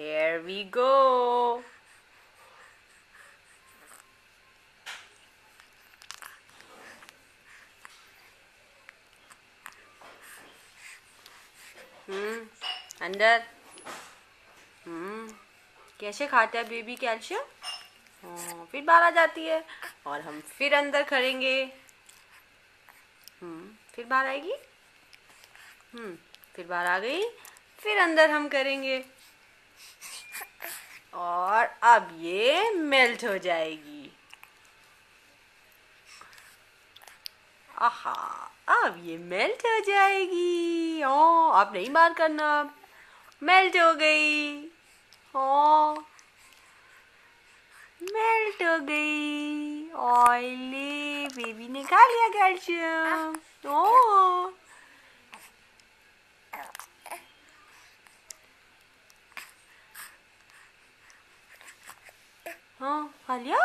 Here we go. अंदर। कैसे खाता है बेबी कैल्शियम? फिर बाहर आ जाती है और हम फिर अंदर करेंगे। फिर बाहर आएगी। फिर बाहर आ गई। फिर अंदर हम करेंगे और अब ये मेल्ट हो जाएगी। आहा, अब ये मेल्ट हो जाएगी। अब नहीं बाहर करना, अब मेल्ट हो गई। मेल्ट हो गई। ऑयली बेबी ने खा लिया कैल्शियम। हाँ, खा लिया।